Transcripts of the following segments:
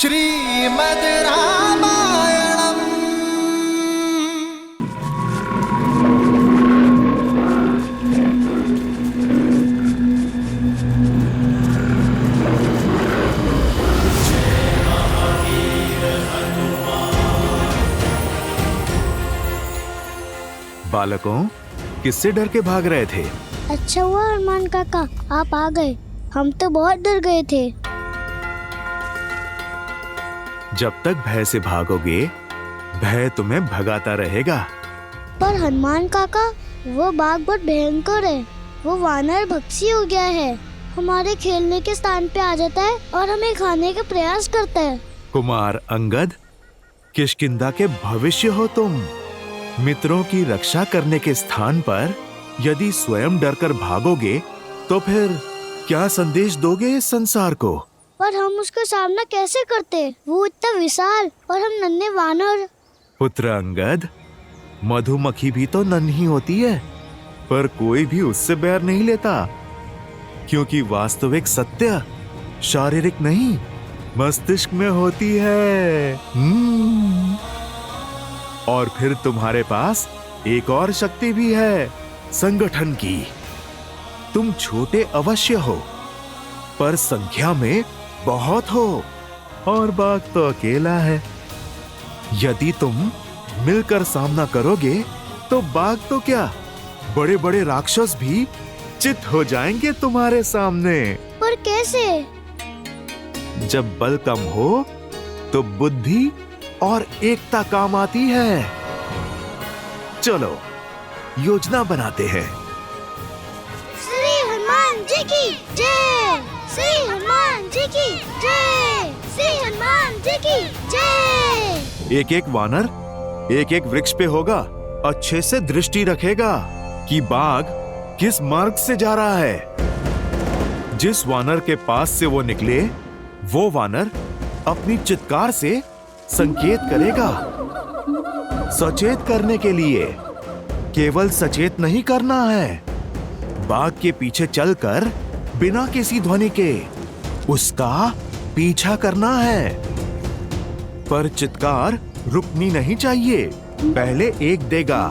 श्रीमद् रामायणम्। बालकों, किससे डर के भाग रहे थे? अच्छा हुआ हनुमान काका आप आ गए, हम तो बहुत डर गए थे। जब तक भय से भागोगे, भय तुम्हें भगाता रहेगा। पर हनुमान काका, वो बाघ बहुत भयंकर है। वो वानर भक्षी हो गया है, हमारे खेलने के स्थान पे आ जाता है और हमें खाने का प्रयास करता है। कुमार अंगद, किष्किंधा के भविष्य हो तुम। मित्रों की रक्षा करने के स्थान पर यदि स्वयं डरकर भागोगे, तो फिर क्या संदेश दोगे इस संसार को? पर हम उसका सामना कैसे करते? वो इतना विशाल और हम नन्हे वानर। पुत्र अंगद, मधुमक्खी भी तो नन्ही होती है, पर कोई भी उससे बैर नहीं लेता, क्योंकि वास्तविक सत्य शारीरिक नहीं, मस्तिष्क में होती है। और फिर तुम्हारे पास एक और शक्ति भी है, संगठन की। तुम छोटे अवश्य हो, पर संख्या में बहुत हो, और बाघ तो अकेला है। यदि तुम मिलकर सामना करोगे, तो बाघ तो क्या, बड़े बड़े राक्षस भी चित हो जाएंगे तुम्हारे सामने। पर कैसे? जब बल कम हो, तो बुद्धि और एकता काम आती है। चलो योजना बनाते हैं। श्री हनुमान जी की जय, श्री हनुमान जी की जय, श्री हनुमान जी की जय। एक एक वानर एक एक वृक्ष पे होगा, अच्छे से दृष्टि रखेगा कि बाघ किस मार्ग से जा रहा है। जिस वानर के पास से वो निकले, वो वानर अपनी चित्कार से संकेत करेगा। सचेत करने के लिए केवल सचेत नहीं करना है, बाघ के पीछे चलकर बिना किसी ध्वनि के उसका पीछा करना है। पर चित्कार रुकनी नहीं चाहिए। पहले एक देगा,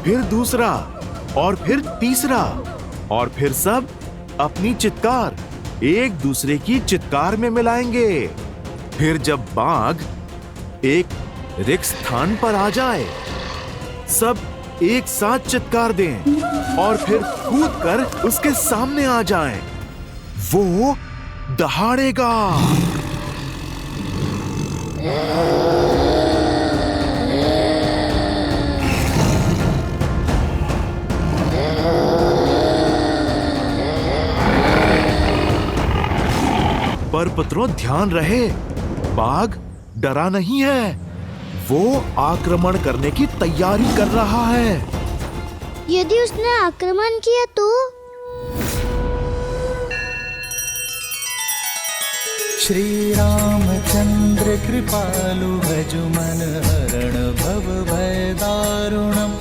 फिर दूसरा, और फिर तीसरा, और फिर सब अपनी चित्कार एक दूसरे की चित्कार में मिलाएंगे। फिर जब बाघ एक रिक्त स्थान पर आ जाए, सब एक साथ चित्कार दें और फिर कूदकर उसके सामने आ जाएं। वो दहाड़ेगा। पर पुत्रों, ध्यान रहे, बाघ डरा नहीं है, वो आक्रमण करने की तैयारी कर रहा है। यदि उसने आक्रमण किया तो? श्री रामचंद्र कृपालु भजु मन हरण भव भय दारुणम।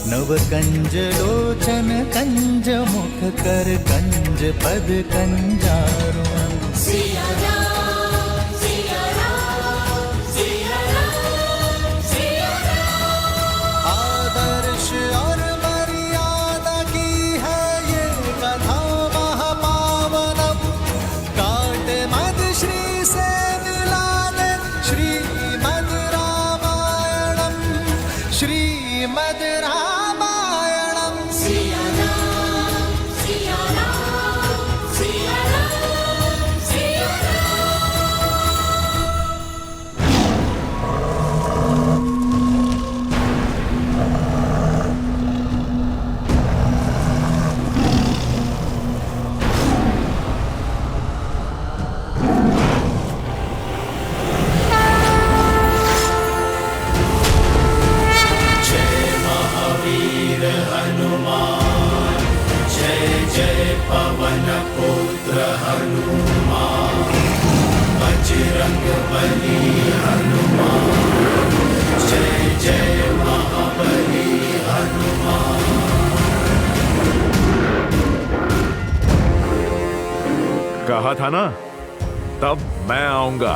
नव कंज लोचन कंज मुख कर कंज पद कंजारुणम। आदर्श और मर्यादा की है ये कथा महापावनम। काट मद श्री से मिला दे श्रीमद् रामायणम, श्रीमद् रामायणम। कहा था ना, तब मैं आऊंगा।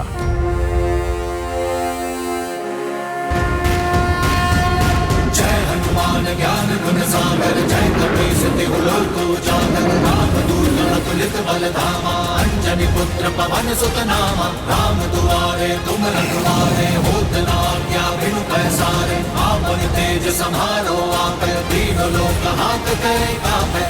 पवन ज्ञान गुण सागर जय कपीस तिहु लोक उजागर राम दूत अतुलित बल धामा अंजनी पुत्र पवन सुत नामा राम दुआरे तुम रखवारे होत न आज्ञा बिनु पैसारे आपन तेज समारो आपे तीनों लोक हाथ करे कापे।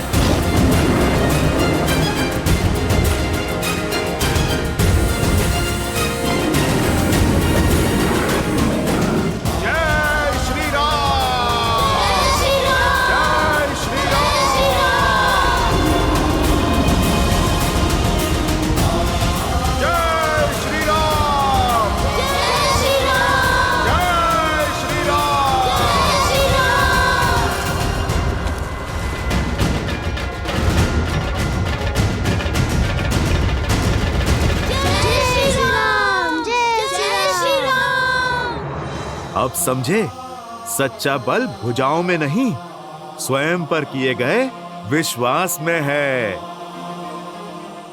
अब समझे, सच्चा बल भुजाओं में नहीं, स्वयं पर किए गए विश्वास में है।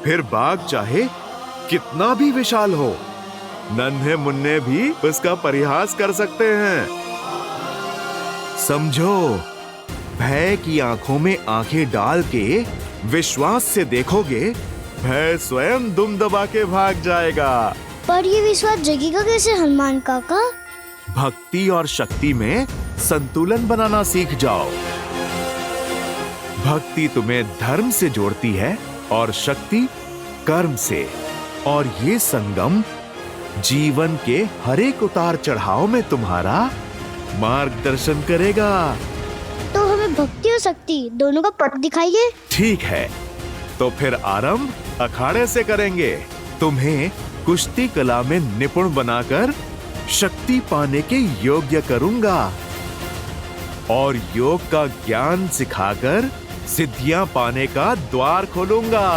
फिर बाग चाहे कितना भी विशाल हो, नन्हे मुन्ने भी उसका परिहास कर सकते हैं। समझो, भय की आंखों में आंखें डाल के विश्वास से देखोगे, भय स्वयं दुम दबा के भाग जाएगा। पर ये विश्वास जगेगा कैसे हनुमान काका? भक्ति और शक्ति में संतुलन बनाना सीख जाओ। भक्ति तुम्हें धर्म से जोड़ती है और शक्ति कर्म से, और ये संगम जीवन के हर एक उतार चढ़ाव में तुम्हारा मार्गदर्शन करेगा। तो हमें भक्ति और शक्ति दोनों का पथ दिखाइए। ठीक है, तो फिर आरंभ अखाड़े से करेंगे। तुम्हें कुश्ती कला में निपुण बनाकर शक्ति पाने के योग्य करूंगा और योग का ज्ञान सिखाकर सिद्धियां पाने का द्वार खोलूंगा।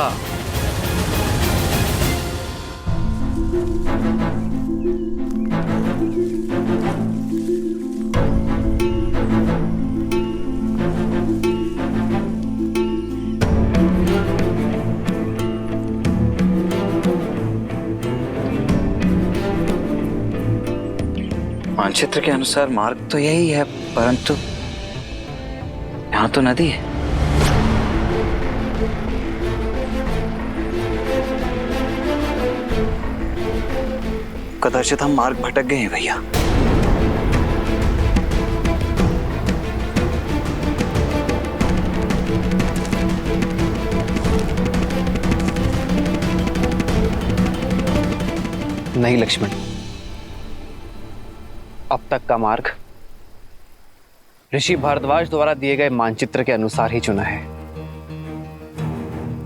मानचित्र के अनुसार मार्ग तो यही है, परंतु यहाँ तो नदी है। कदाचित हम मार्ग भटक गए हैं भैया। नहीं लक्ष्मण, अब तक का मार्ग ऋषि भारद्वाज द्वारा दिए गए मानचित्र के अनुसार ही चुना है,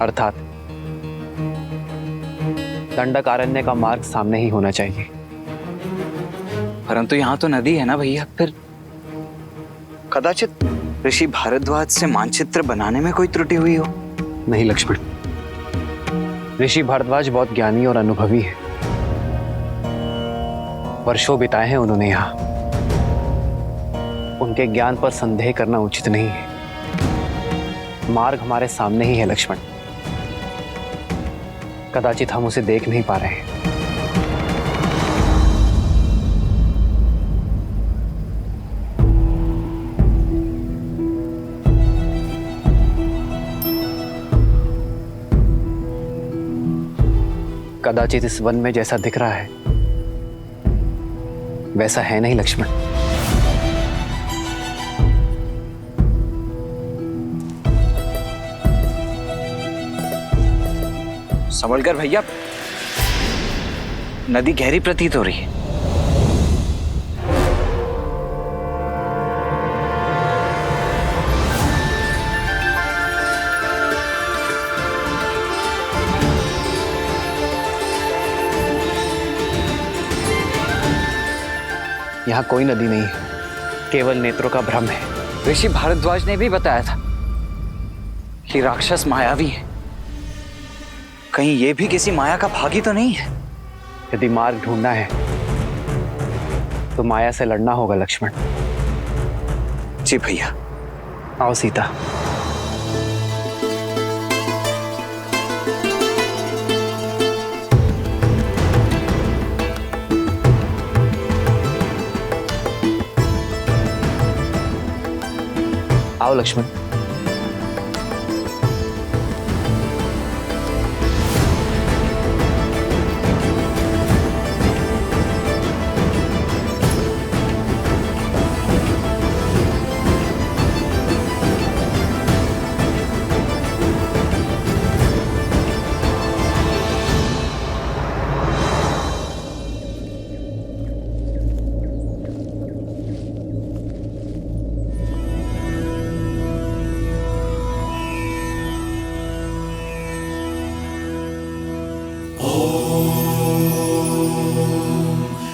अर्थात दंडकारण्य का मार्ग सामने ही होना चाहिए। परंतु यहाँ तो नदी है ना भैया, फिर कदाचित ऋषि भारद्वाज से मानचित्र बनाने में कोई त्रुटि हुई हो। नहीं लक्ष्मण, ऋषि भारद्वाज बहुत ज्ञानी और अनुभवी है। वर्षों बिताए हैं उन्होंने यहाँ। उनके ज्ञान पर संदेह करना उचित नहीं है। मार्ग हमारे सामने ही है लक्ष्मण, कदाचित हम उसे देख नहीं पा रहे हैं। कदाचित इस वन में जैसा दिख रहा है वैसा है नहीं लक्ष्मण। संभलकर भैया, नदी गहरी प्रतीत हो रही है। यहाँ कोई नदी नहीं है, केवल नेत्रों का भ्रम है। ऋषि भारद्वाज ने भी बताया था कि राक्षस मायावी है। कहीं ये भी किसी माया का भागी तो नहीं है? यदि मार्ग ढूंढना है तो माया से लड़ना होगा लक्ष्मण। जी भैया। आओ सीता। आओ लक्ष्मण।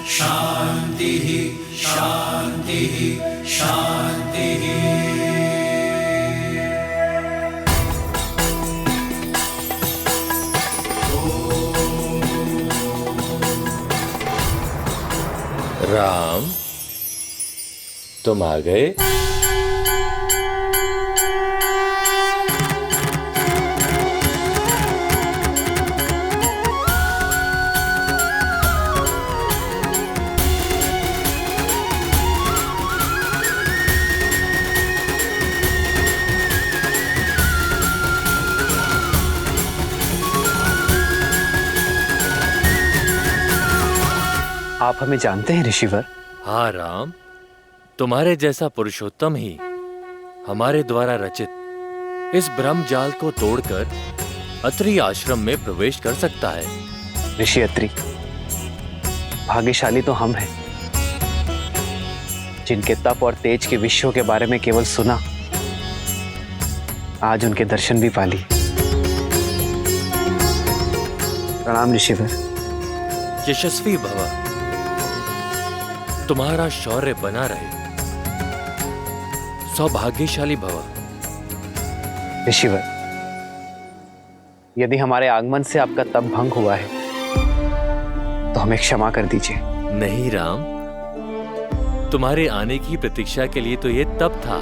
शांति शांति शांति। राम, तुम आ गए? आप हमें जानते हैं ऋषिवर? हाँ राम, तुम्हारे जैसा पुरुषोत्तम ही हमारे द्वारा रचित इस ब्रह्म जाल को तोड़कर अत्रि आश्रम में प्रवेश कर सकता है। ऋषि अत्रि, भाग्यशाली तो हम हैं जिनके तप और तेज के विषयों के बारे में केवल सुना, आज उनके दर्शन भी पा लिए। प्रणाम ऋषिवर। यशस्वी भव, तुम्हारा शौर्य बना रहे। सौभाग्यशाली भव। ऋषिवर, यदि हमारे आगमन से आपका तप भंग हुआ है तो हमें क्षमा कर दीजिए। नहीं राम, तुम्हारे आने की प्रतीक्षा के लिए तो ये तप था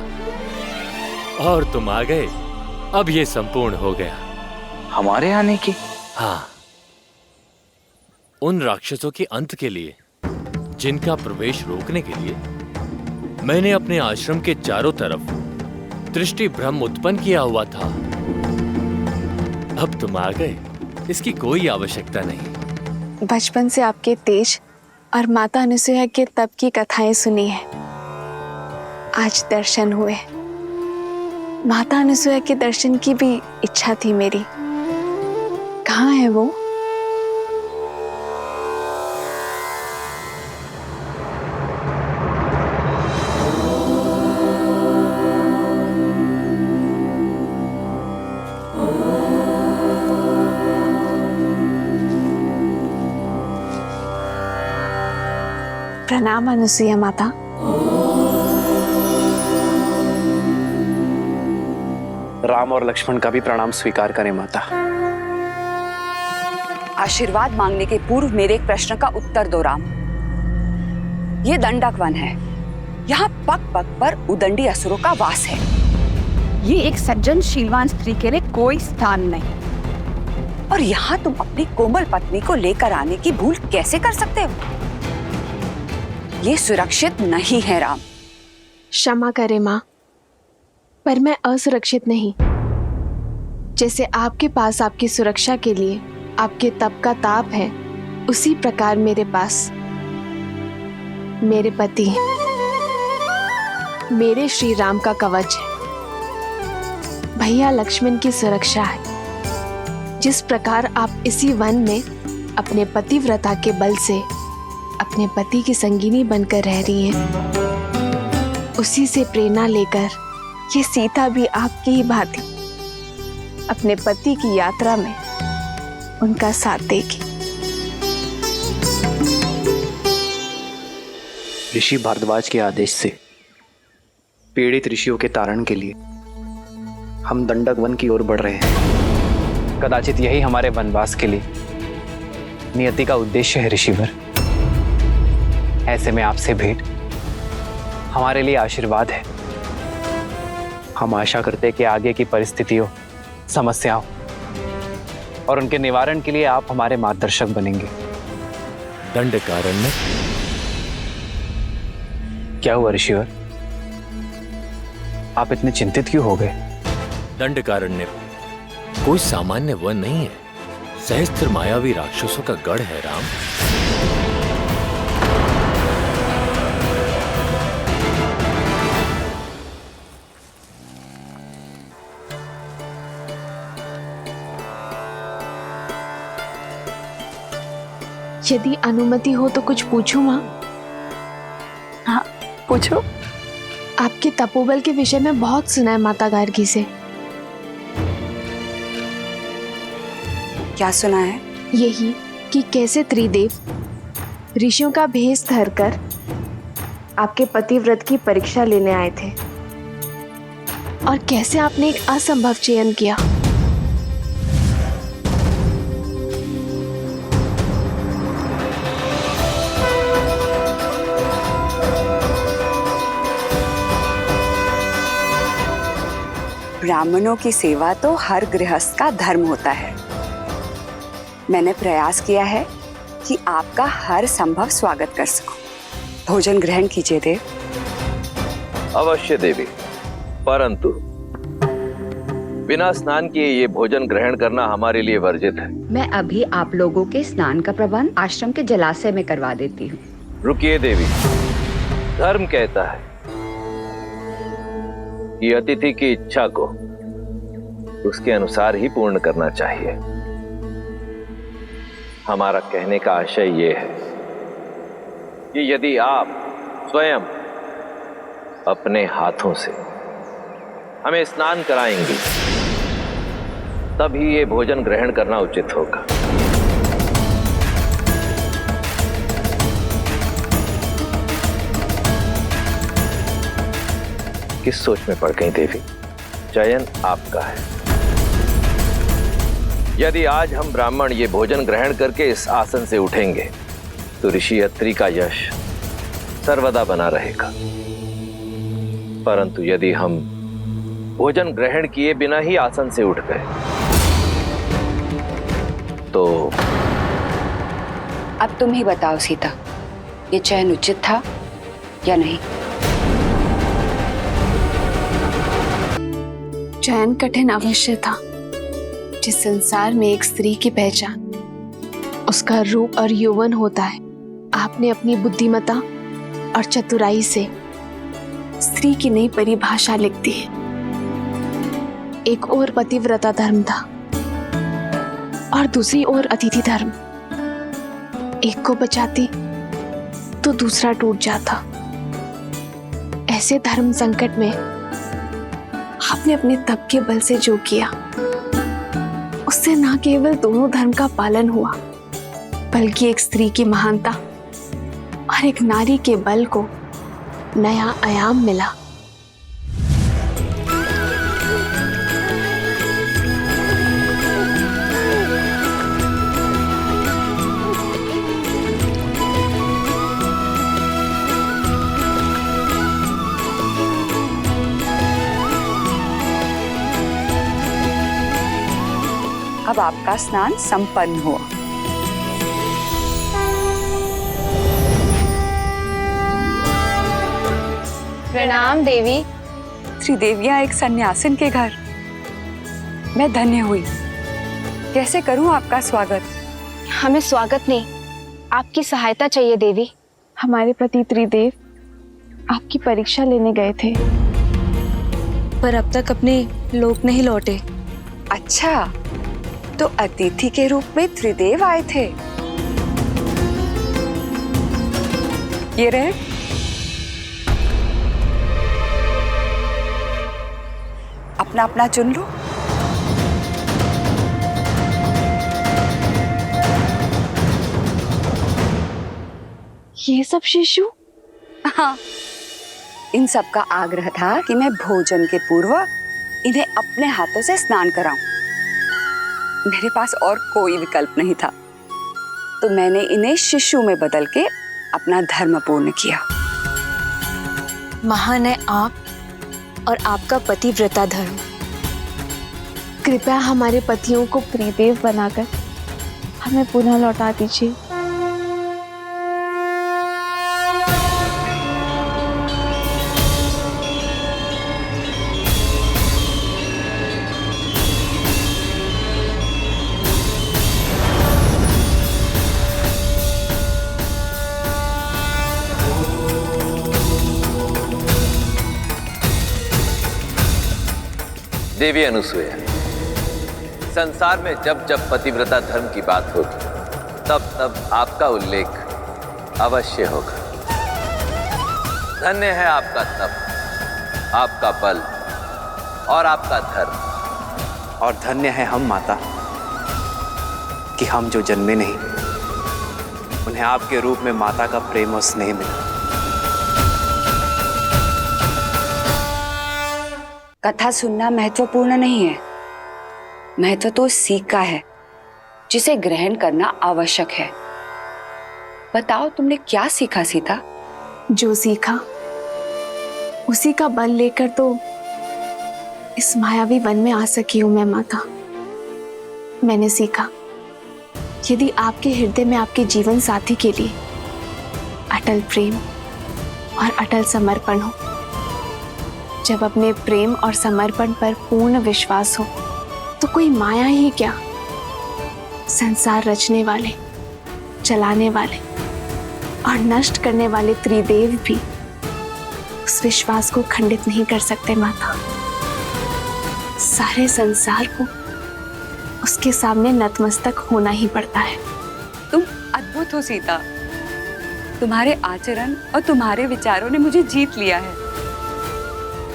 और तुम आ गए, अब ये संपूर्ण हो गया। हमारे आने की? हाँ, उन राक्षसों के अंत के लिए जिनका प्रवेश रोकने के लिए मैंने अपने आश्रम के चारों तरफ दृष्टि भ्रम उत्पन्न किया हुआ था। अब तुम आ गए, इसकी कोई आवश्यकता नहीं। बचपन से आपके तेज और माता अनुसुईया के तप की कथाएं सुनी है, आज दर्शन हुए। माता अनुसुईया के दर्शन की भी इच्छा थी मेरी। कहाँ है वो? प्रणाम अनुसुईया माता। राम और लक्ष्मण का भी प्रणाम स्वीकार करें माता। आशीर्वाद मांगने के पूर्व मेरे एक प्रश्न का उत्तर दो राम। ये दंडक वन है, यहाँ पग पग पर उदंडी असुरों का वास है। ये एक सज्जन शीलवान स्त्री के लिए कोई स्थान नहीं, और यहाँ तुम अपनी कोमल पत्नी को लेकर आने की भूल कैसे कर सकते हो? ये सुरक्षित नहीं है राम। क्षमा करें माँ, पर मैं असुरक्षित नहीं। जैसे आपके पास आपकी सुरक्षा के लिए आपके तप का ताप है, उसी प्रकार मेरे पास मेरे पति, मेरे श्री राम का कवच है, भैया लक्ष्मण की सुरक्षा है। जिस प्रकार आप इसी वन में अपने पतिव्रता के बल से अपने पति की संगिनी बनकर रह रही हैं, उसी से प्रेरणा लेकर ये सीता भी आपकी ही भांति अपने पति की यात्रा में उनका साथ देगी। ऋषि भारद्वाज के आदेश से पीड़ित ऋषियों के तारण के लिए हम दंडक वन की ओर बढ़ रहे हैं। कदाचित यही हमारे वनवास के लिए नियति का उद्देश्य है ऋषिवर। ऐसे में आपसे भेंट हमारे लिए आशीर्वाद है। हम आशा करते हैं कि आगे की परिस्थितियों, समस्याओं और उनके निवारण के लिए आप हमारे मार्गदर्शक बनेंगे। दंडकारण्य? क्या हुआ ऋषिवर? आप इतने चिंतित क्यों हो गए? दंडकारण्य कोई सामान्य वन नहीं है, सहस्त्र मायावी राक्षसों का गढ़ है राम। यदि अनुमति हो तो कुछ पूछूं माँ? हाँ, पूछो। आपके तपोबल के विषय में बहुत सुना है माता गार्गी से। क्या सुना है? यही कि कैसे त्रिदेव ऋषियों का भेष धरकर आपके पतिव्रत की परीक्षा लेने आए थे और कैसे आपने एक असंभव चयन किया। ब्राह्मणों की सेवा तो हर गृहस्थ का धर्म होता है। मैंने प्रयास किया है कि आपका हर संभव स्वागत कर सकूं। भोजन ग्रहण कीजिए देव। अवश्य देवी, परंतु बिना स्नान किए ये भोजन ग्रहण करना हमारे लिए वर्जित है। मैं अभी आप लोगों के स्नान का प्रबंध आश्रम के जलाशय में करवा देती हूँ। रुकिए देवी, धर्म कहता है कि अतिथि की इच्छा को उसके अनुसार ही पूर्ण करना चाहिए। हमारा कहने का आशय ये है कि यदि आप स्वयं अपने हाथों से हमें स्नान कराएंगे तभी ये भोजन ग्रहण करना उचित होगा। किस सोच में पड़ गई देवी? चयन आपका है। यदि आज हम ब्राह्मण ये भोजन ग्रहण करके इस आसन से उठेंगे तो ऋषि अत्रि का यश सर्वदा बना रहेगा, परंतु यदि हम भोजन ग्रहण किए बिना ही आसन से उठ गए तो अब तुम ही बताओ सीता, ये चयन उचित था या नहीं? चयन कठिन अवश्य था। जिस संसार में एक स्त्री की पहचान उसका रूप और यौवन होता है, आपने अपनी बुद्धिमता और चतुराई से स्त्री की नई परिभाषा लिख दी है। एक ओर पतिव्रता धर्म था और दूसरी ओर अतिथि धर्म। एक को बचाती तो दूसरा टूट जाता। ऐसे धर्म संकट में आपने अपने तप के बल से जो किया उससे न केवल दोनों धर्म का पालन हुआ बल्कि एक स्त्री की महानता और एक नारी के बल को नया आयाम मिला। अब आपका स्नान संपन्न हुआ। प्रणाम देवी। त्रिदेवियां एक सन्यासिन के घर, मैं धन्य हुई। कैसे करूं आपका स्वागत? हमें स्वागत नहीं, आपकी सहायता चाहिए देवी। हमारे पति त्रिदेव आपकी परीक्षा लेने गए थे पर अब तक अपने लोक नहीं लौटे। अच्छा, तो अतिथि के रूप में त्रिदेव आए थे। ये रहे। अपना अपना चुन लो। ये सब शिशु? हाँ, इन सब का आग्रह था कि मैं भोजन के पूर्व इन्हें अपने हाथों से स्नान कराऊं। मेरे पास और कोई विकल्प नहीं था, तो मैंने इन्हें शिशु में बदल के अपना धर्म पूर्ण किया। महान है आप और आपका पतिव्रता धर्म। कृपया हमारे पतियों को त्रिदेव बनाकर हमें पुनः लौटा दीजिए। देवी अनुसूया, संसार में जब जब पतिव्रता धर्म की बात होगी तब तब आपका उल्लेख अवश्य होगा। धन्य है आपका तप, आपका बल और आपका धर्म। और धन्य है हम माता कि हम जो जन्मे नहीं, उन्हें आपके रूप में माता का प्रेम और स्नेह मिला। कथा सुनना महत्वपूर्ण नहीं है, महत्व तो सीख का है जिसे ग्रहण करना आवश्यक है। बताओ तुमने क्या सीखा सीता? जो सीखा उसी का बल लेकर तो इस मायावी वन में आ सकी हूं मैं माता। मैंने सीखा यदि आपके हृदय में आपके जीवन साथी के लिए अटल प्रेम और अटल समर्पण हो, जब अपने प्रेम और समर्पण पर पूर्ण विश्वास हो, तो कोई माया ही क्या, संसार रचने वाले, चलाने वाले और नष्ट करने वाले त्रिदेव भी उस विश्वास को खंडित नहीं कर सकते माता। सारे संसार को उसके सामने नतमस्तक होना ही पड़ता है। तुम अद्भुत हो सीता, तुम्हारे आचरण और तुम्हारे विचारों ने मुझे जीत लिया है।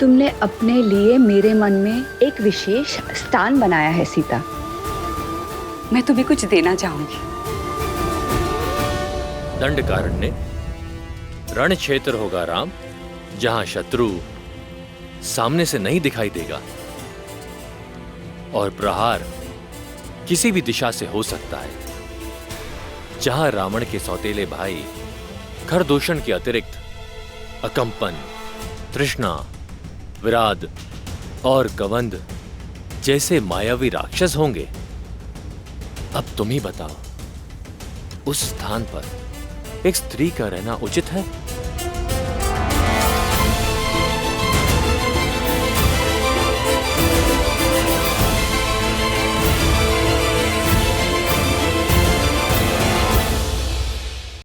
तुमने अपने लिए मेरे मन में एक विशेष स्थान बनाया है सीता। मैं तुम्हें कुछ देना चाहूंगी। दंडकारण्य रण क्षेत्र होगा राम, जहां शत्रु सामने से नहीं दिखाई देगा और प्रहार किसी भी दिशा से हो सकता है। जहां रावण के सौतेले भाई खरदूषण के अतिरिक्त अकंपन, तृष्णा, विराद और कवंद जैसे मायावी राक्षस होंगे। अब तुम ही बताओ, उस स्थान पर एक स्त्री का रहना उचित है?